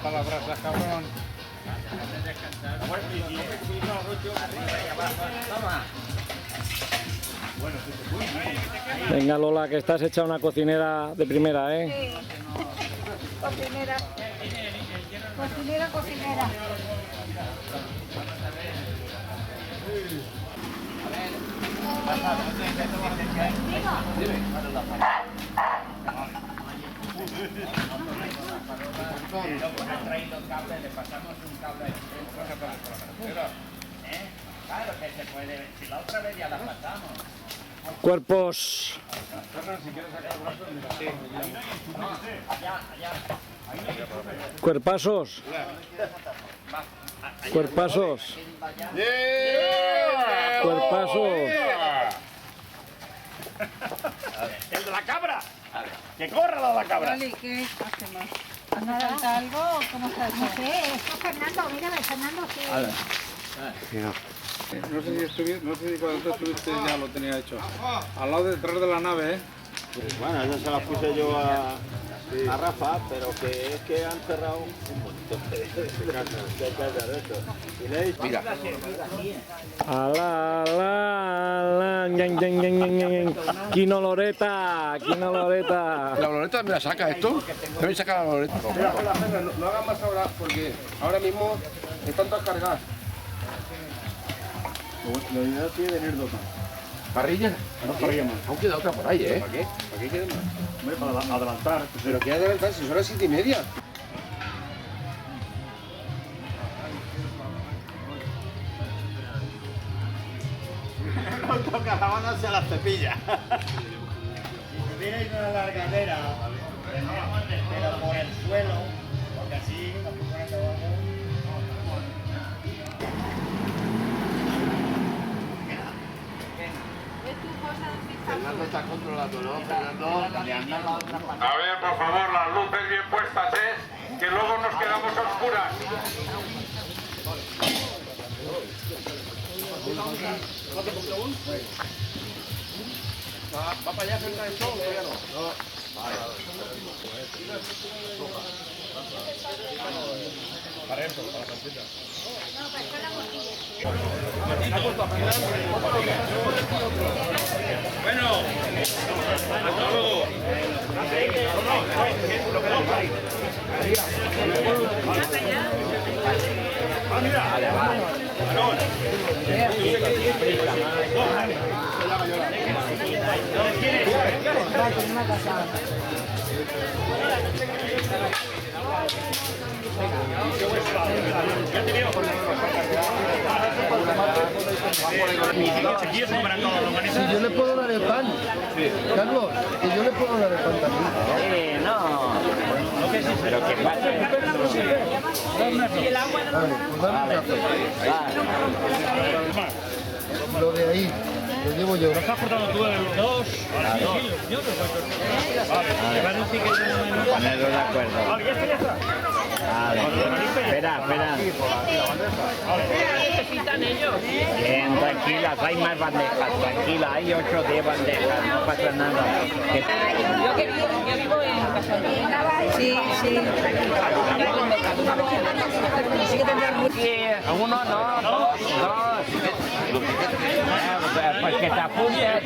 para las brasas, cabrón. Venga, Lola, que estás hecha una cocinera de primera, ¿eh? Sí. Cocinera. Cocinera, cocinera. Claro que se puede, si la otra vez ya la pasamos. Cuerpos. Cuerpasos. Cuerpasos. Cuerpasos. ¡El de la cabra! ¡Que corra la de la cabra! Vale, ¿qué hacemos? ¿Nos falta algo o cómo está eso? No sé, esto Fernando, mírame, Fernando, sí. No sé si cuando tú estuviste ya lo tenía hecho. Al lado detrás de la nave, ¿eh? Bueno, esa se la puse yo a Rafa, pero que es que han cerrado un montón de casas de esto. Y le he dicho, mira, Quino Loreta, Quino Loreta. ¿La Loreta me la saca esto? ¿Me voy a sacar la Loreta? No hagan más ahora, porque ahora mismo están todas cargadas. La idea tiene venir dos más. ¿Parrilla? No parrilla más. Aún queda otra por ahí, ¿eh? ¿Para qué? ¿Para qué queda más? Hombre, para adelantar. Pero que adelantar, si son las 7:30. no toca la mano, se la cepilla. Si tuvierais una largadera, pero por el suelo, porque así la persona que va a Fernando está controlando, ¿no? Fernando, A ver, por favor, las luces bien puestas, ¿eh? Que luego nos quedamos a oscuras. ¿Va para allá cerca del sol o todavía no? Para eso, para la pancita. Bueno, hasta luego. Si yo le puedo dar el pan, Carlos, que yo le puedo dar el pan también. Pero que pase. Vale, pues dame un café. Lo de ahí, lo llevo yo. ¿Estás cortando tú los dos? Yo te Ponerlo de acuerdo. Vale, ya está. Vale. Espera, espera. Necesitan ellos. Bien, tranquilas, hay más bandejas. Tranquila, hay 8 o 10 bandejas, no pasa nada. Yo vivo en Casa. Sí, sí. Uno, no, dos. Pues que te apuntes,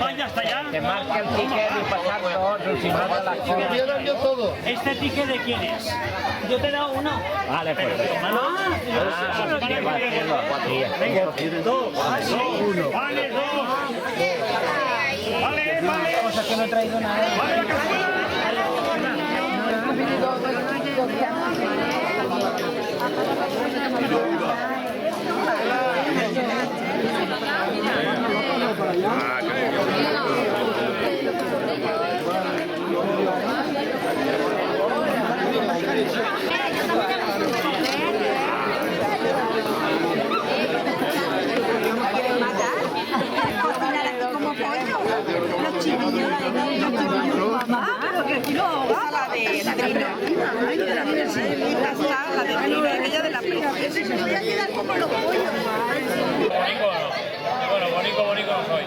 te marque el ticket y pasar los otros y no de la Lo voy a dar yo todo. ¿Este ticket de quién es? Yo te he dado uno. Vale, pues. ¿Qué va a hacerlo? Uno. Vale, dos. Vale, vale. Cosa que no he traído nada. Vale, la cazuela. Como pollo. Los chiquillos, mamá, pero que aquí no va la de la aquella de la princesa. Me voy a quedar como los pollos. Bueno, bonito no soy.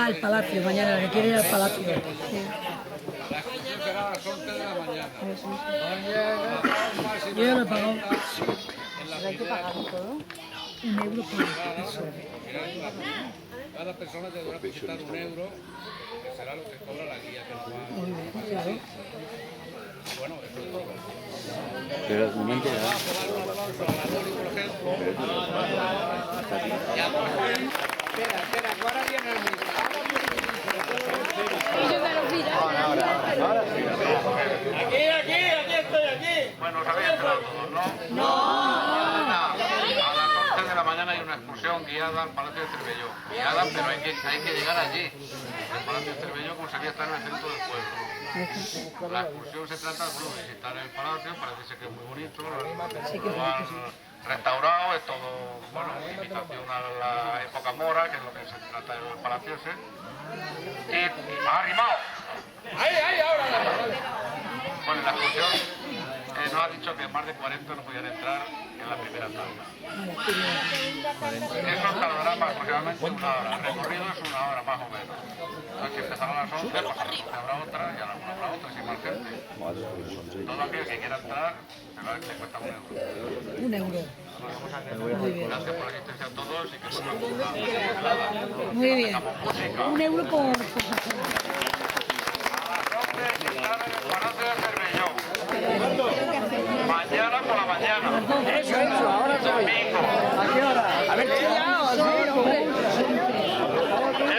al palacio mañana, que quiere ir al palacio. La excursión será a las 11 de la mañana. Yo ya lo he pagado. ¿Hay que pagarlo todo? €1 por persona. Cada persona te deberá quitar €1, que será lo que cobra la guía que nos va a... Muy bien, claro. Bueno, eso es todo. Pero de momento Va a dar un aplauso a la Loli, por ejemplo. Ya, pues. Espera, que ahora viene el mismo. Aquí estoy, aquí. Bueno, os habéis enterado todos, ¿no? No. A las 11 de la mañana hay una excursión guiada al Palacio de Cervelló. Guiada, pero hay que llegar allí. El Palacio de Cervelló conseguía estar en el centro del pueblo. La excursión se trata de visitar el palacio, parece que es muy bonito, lo han restaurado, es todo, bueno, imitación a la época mora, que es lo que se trata del palacio ese. Y arrimado. Ahí, ahora. Bueno, la excursión nos ha dicho que más de 40 no podían entrar en la primera tabla. Eso tardará aproximadamente una hora. El recorrido es una hora más o menos. Entonces, si empezarán a las 11, pues habrá otra y a las 1 habrá otra, sin más gente. Todo aquel que quiera entrar, le cuesta €1. €1. Muy bien. Gracias por la asistencia a todos y que pasen Muy bien. €1 por... Mañana por la mañana. Eso, ahora soy. ¿A qué hora? A ver,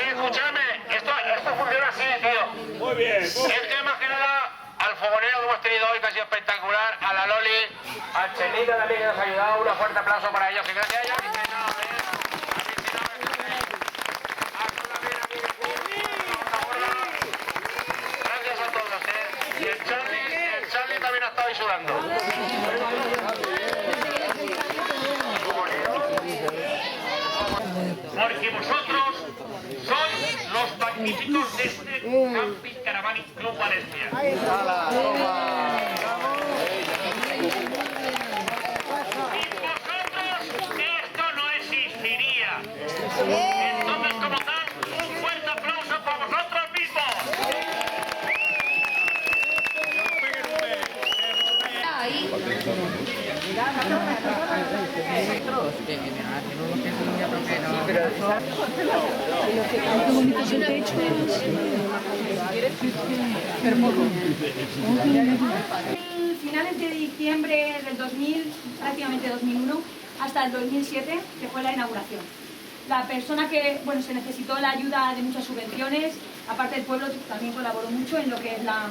Escúchame, esto funciona así, tío. Muy bien. Es que más que nada al fogonero que hemos tenido hoy, que ha sido espectacular, a la Loli, al Chelito también que nos ha ayudado, un fuerte aplauso para ellos, que gracias a ellos. Gracias a todos, Y el Charlie también ha estado ahí sudando. Porque vosotros sois los magníficos de este Camping Caravanic Club Valencia. Sin vosotros esto no existiría. Entonces, como tal, un fuerte aplauso para vosotros mismos. Finales de diciembre del 2000, prácticamente 2001, hasta el 2007, que fue la inauguración. La persona que, bueno, se necesitó la ayuda de muchas subvenciones, aparte el pueblo también colaboró mucho en lo que es la...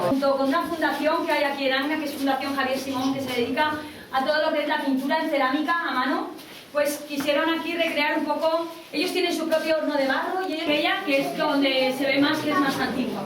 Junto con una fundación que hay aquí en Anga, que es Fundación Javier Simón, que se dedica a todo lo que es la pintura en cerámica a mano, pues quisieron aquí recrear un poco. Ellos tienen su propio horno de barro y ella, que es donde se ve más, que es más antigua.